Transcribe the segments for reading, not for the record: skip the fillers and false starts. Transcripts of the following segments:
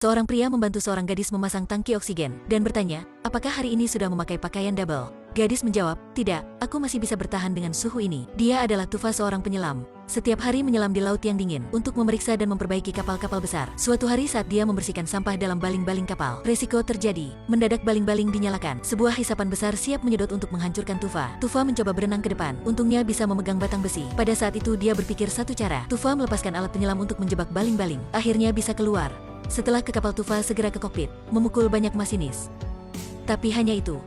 Seorang pria membantu seorang gadis memasang tangki oksigen, dan bertanya, apakah hari ini sudah memakai pakaian double? Gadis menjawab, tidak, aku masih bisa bertahan dengan suhu ini. Dia adalah Tufa, seorang penyelam. Setiap hari menyelam di laut yang dingin, untuk memeriksa dan memperbaiki kapal-kapal besar. Suatu hari saat dia membersihkan sampah dalam baling-baling kapal, resiko terjadi. Mendadak baling-baling dinyalakan. Sebuah hisapan besar siap menyedot untuk menghancurkan Tufa. Tufa mencoba berenang ke depan, untungnya bisa memegang batang besi. Pada saat itu dia berpikir satu cara. Tufa melepaskan alat penyelam untuk menjebak baling-baling. Akhirnya bisa keluar. Setelah ke kapal, Tufa segera ke kokpit, memukul banyak masinis. Tapi hanya itu.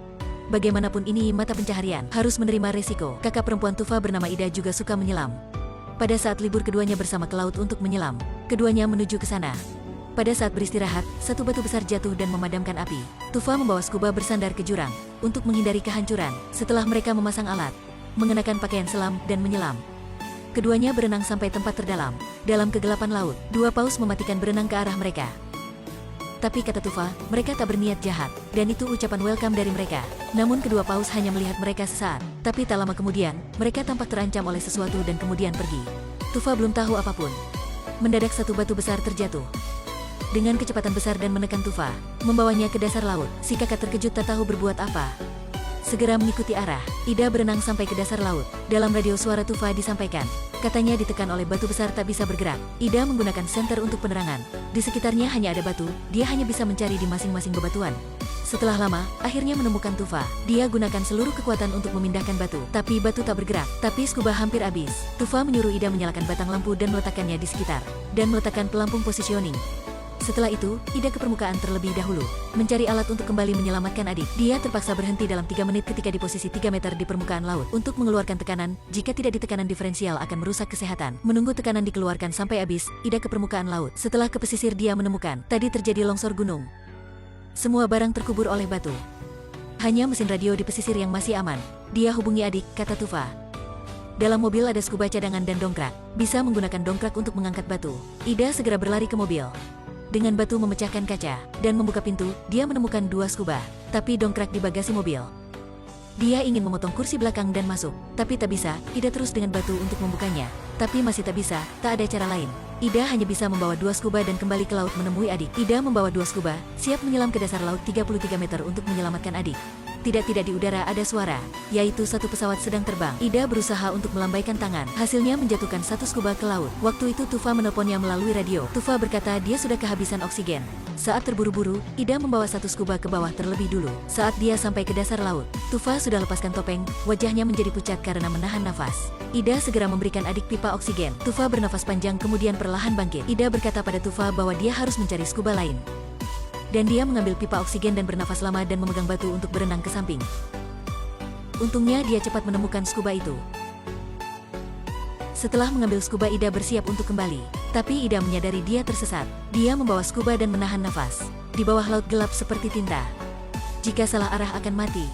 Bagaimanapun ini mata pencaharian, harus menerima resiko. Kakak perempuan Tufa bernama Ida juga suka menyelam. Pada saat libur keduanya bersama ke laut untuk menyelam, keduanya menuju ke sana. Pada saat beristirahat, satu batu besar jatuh dan memadamkan api. Tufa membawa scuba bersandar ke jurang, untuk menghindari kehancuran. Setelah mereka memasang alat, mengenakan pakaian selam, dan menyelam, keduanya berenang sampai tempat terdalam. Dalam kegelapan laut, dua paus mematikan berenang ke arah mereka. Tapi kata Tufa, mereka tak berniat jahat, dan itu ucapan welcome dari mereka. Namun kedua paus hanya melihat mereka sesaat. Tapi tak lama kemudian, mereka tampak terancam oleh sesuatu dan kemudian pergi. Tufa belum tahu apapun. Mendadak satu batu besar terjatuh dengan kecepatan besar dan menekan Tufa, membawanya ke dasar laut. Si kakak terkejut tak tahu berbuat apa. Segera mengikuti arah, Ida berenang sampai ke dasar laut. Dalam radio suara Tufa disampaikan, katanya ditekan oleh batu besar tak bisa bergerak. Ida menggunakan senter untuk penerangan. Di sekitarnya hanya ada batu, dia hanya bisa mencari di masing-masing bebatuan. Setelah lama, akhirnya menemukan Tufa. Dia gunakan seluruh kekuatan untuk memindahkan batu, tapi batu tak bergerak. Tapi scuba hampir habis. Tufa menyuruh Ida menyalakan batang lampu dan meletakkannya di sekitar, dan meletakkan pelampung positioning. Setelah itu, Ida ke permukaan terlebih dahulu, mencari alat untuk kembali menyelamatkan adik. Dia terpaksa berhenti dalam 3 menit ketika di posisi 3 meter di permukaan laut, untuk mengeluarkan tekanan. Jika tidak, tekanan diferensial akan merusak kesehatan. Menunggu tekanan dikeluarkan sampai habis, Ida ke permukaan laut. Setelah ke pesisir, dia menemukan, tadi terjadi longsor gunung. Semua barang terkubur oleh batu. Hanya mesin radio di pesisir yang masih aman. Dia hubungi adik, kata Tufa. Dalam mobil ada scuba cadangan dan dongkrak. Bisa menggunakan dongkrak untuk mengangkat batu. Ida segera berlari ke mobil. Dengan batu memecahkan kaca, dan membuka pintu, dia menemukan 2 scuba, tapi dongkrak di bagasi mobil. Dia ingin memotong kursi belakang dan masuk, tapi tak bisa. Ida terus dengan batu untuk membukanya, tapi masih tak bisa, tak ada cara lain. Ida hanya bisa membawa 2 scuba dan kembali ke laut menemui adik. Ida membawa 2 scuba, siap menyelam ke dasar laut 33 meter untuk menyelamatkan adik. Tidak di udara ada suara, yaitu satu pesawat sedang terbang. Ida berusaha untuk melambaikan tangan, hasilnya menjatuhkan 1 scuba ke laut. Waktu itu Tufa menelponnya melalui radio. Tufa berkata dia sudah kehabisan oksigen. Saat terburu-buru, Ida membawa 1 scuba ke bawah terlebih dulu. Saat dia sampai ke dasar laut, Tufa sudah lepaskan topeng, wajahnya menjadi pucat karena menahan nafas. Ida segera memberikan adik pipa oksigen. Tufa bernafas panjang kemudian perlahan bangkit. Ida berkata pada Tufa bahwa dia harus mencari scuba lain. Dan dia mengambil pipa oksigen dan bernafas lama dan memegang batu untuk berenang ke samping. Untungnya dia cepat menemukan scuba itu. Setelah mengambil scuba, Ida bersiap untuk kembali. Tapi Ida menyadari dia tersesat. Dia membawa scuba dan menahan nafas. Di bawah laut gelap seperti tinta. Jika salah arah akan mati.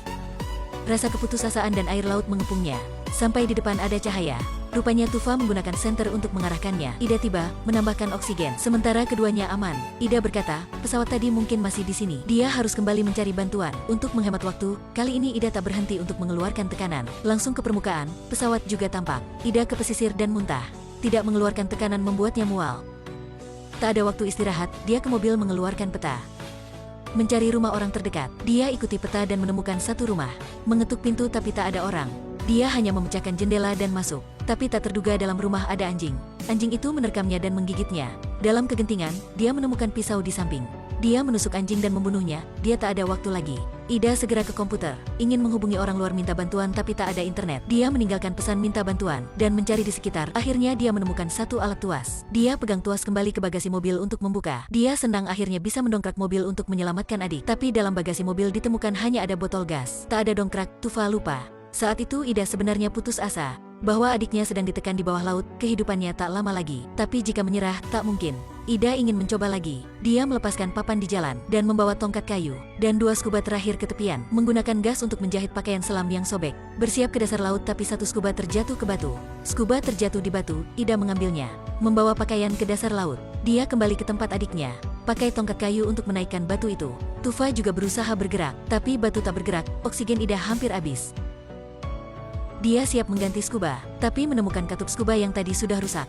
Rasa keputusasaan dan air laut mengepungnya. Sampai di depan ada cahaya. Rupanya Tufa menggunakan senter untuk mengarahkannya. Ida tiba, menambahkan oksigen. Sementara keduanya aman. Ida berkata, pesawat tadi mungkin masih di sini. Dia harus kembali mencari bantuan. Untuk menghemat waktu, kali ini Ida tak berhenti untuk mengeluarkan tekanan. Langsung ke permukaan, pesawat juga tampak. Ida ke pesisir dan muntah. Tidak mengeluarkan tekanan membuatnya mual. Tak ada waktu istirahat, dia ke mobil mengeluarkan peta. Mencari rumah orang terdekat. Dia ikuti peta dan menemukan satu rumah. Mengetuk pintu tapi tak ada orang. Dia hanya memecahkan jendela dan masuk. Tapi tak terduga dalam rumah ada anjing. Anjing itu menerkamnya dan menggigitnya. Dalam kegentingan, dia menemukan pisau di samping. Dia menusuk anjing dan membunuhnya. Dia tak ada waktu lagi. Ida segera ke komputer, ingin menghubungi orang luar minta bantuan tapi tak ada internet. Dia meninggalkan pesan minta bantuan, dan mencari di sekitar. Akhirnya dia menemukan satu alat tuas. Dia pegang tuas kembali ke bagasi mobil untuk membuka. Dia senang akhirnya bisa mendongkrak mobil untuk menyelamatkan adik. Tapi dalam bagasi mobil ditemukan hanya ada botol gas. Tak ada dongkrak, Tufa lupa. Saat itu Ida sebenarnya putus asa bahwa adiknya sedang ditekan di bawah laut, kehidupannya tak lama lagi. Tapi jika menyerah, tak mungkin. Ida ingin mencoba lagi. Dia melepaskan papan di jalan, dan membawa tongkat kayu, dan 2 scuba terakhir ke tepian, menggunakan gas untuk menjahit pakaian selam yang sobek. Bersiap ke dasar laut tapi 1 scuba terjatuh ke batu. Scuba terjatuh di batu, Ida mengambilnya. Membawa pakaian ke dasar laut. Dia kembali ke tempat adiknya, pakai tongkat kayu untuk menaikkan batu itu. Tufa juga berusaha bergerak, tapi batu tak bergerak, oksigen Ida hampir habis. Dia siap mengganti scuba, tapi menemukan katup scuba yang tadi sudah rusak.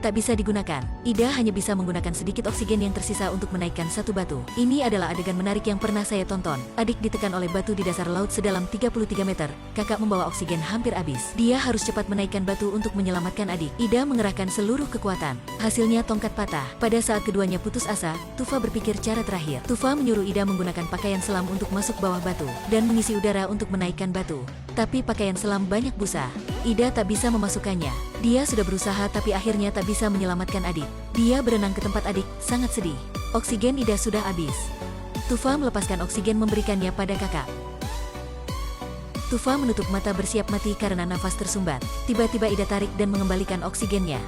tak bisa digunakan. Ida hanya bisa menggunakan sedikit oksigen yang tersisa untuk menaikkan satu batu. Ini adalah adegan menarik yang pernah saya tonton. Adik ditekan oleh batu di dasar laut sedalam 33 meter. Kakak membawa oksigen hampir habis. Dia harus cepat menaikkan batu untuk menyelamatkan adik. Ida mengerahkan seluruh kekuatan. Hasilnya tongkat patah. Pada saat keduanya putus asa, Tufa berpikir cara terakhir. Tufa menyuruh Ida menggunakan pakaian selam untuk masuk bawah batu dan mengisi udara untuk menaikkan batu. Tapi pakaian selam banyak busa. Ida tak bisa memasukkannya. Dia sudah berusaha tapi akhirnya tak bisa menyelamatkan adik. Dia berenang ke tempat adik, sangat sedih. Oksigen Ida sudah habis. Tufa melepaskan oksigen memberikannya pada kakak. Tufa menutup mata bersiap mati karena nafas tersumbat. Tiba-tiba Ida tarik dan mengembalikan oksigennya.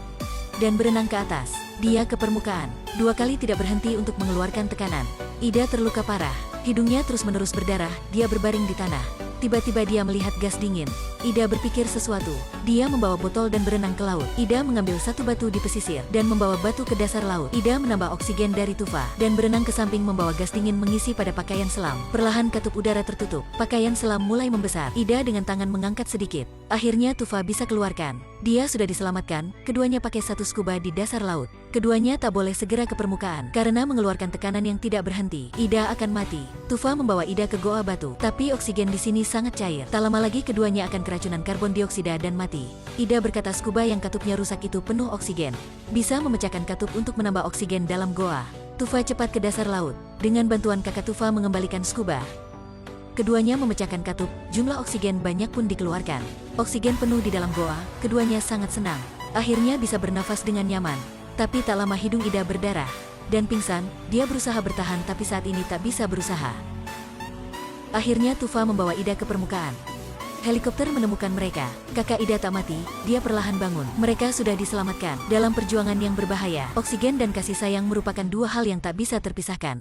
Dan berenang ke atas. Dia ke permukaan. 2 kali tidak berhenti untuk mengeluarkan tekanan. Ida terluka parah. Hidungnya terus-menerus berdarah, dia berbaring di tanah. Tiba-tiba dia melihat gas dingin. Ida berpikir sesuatu. Dia membawa botol dan berenang ke laut. Ida mengambil satu batu di pesisir dan membawa batu ke dasar laut. Ida menambah oksigen dari Tufa dan berenang ke samping membawa gas dingin mengisi pada pakaian selam. Perlahan katup udara tertutup. Pakaian selam mulai membesar. Ida dengan tangan mengangkat sedikit. Akhirnya Tufa bisa keluarkan. Dia sudah diselamatkan. Keduanya pakai satu scuba di dasar laut. Keduanya tak boleh segera ke permukaan karena mengeluarkan tekanan yang tidak berhenti. Ida akan mati. Tufa membawa Ida ke goa batu, tapi oksigen di sini sangat cair. Tak lama lagi keduanya akan keracunan karbon dioksida dan mati. Ida berkata scuba yang katupnya rusak itu penuh oksigen. Bisa memecahkan katup untuk menambah oksigen dalam goa. Tufa cepat ke dasar laut. Dengan bantuan kakak Tufa mengembalikan scuba. Keduanya memecahkan katup, jumlah oksigen banyak pun dikeluarkan. Oksigen penuh di dalam goa, keduanya sangat senang. Akhirnya bisa bernafas dengan nyaman. Tapi tak lama hidung Ida berdarah. Dan pingsan, dia berusaha bertahan tapi saat ini tak bisa berusaha. Akhirnya Tufa membawa Ida ke permukaan. Helikopter menemukan mereka. Kakak Ida tak mati, dia perlahan bangun. Mereka sudah diselamatkan. Dalam perjuangan yang berbahaya, oksigen dan kasih sayang merupakan 2 hal yang tak bisa terpisahkan.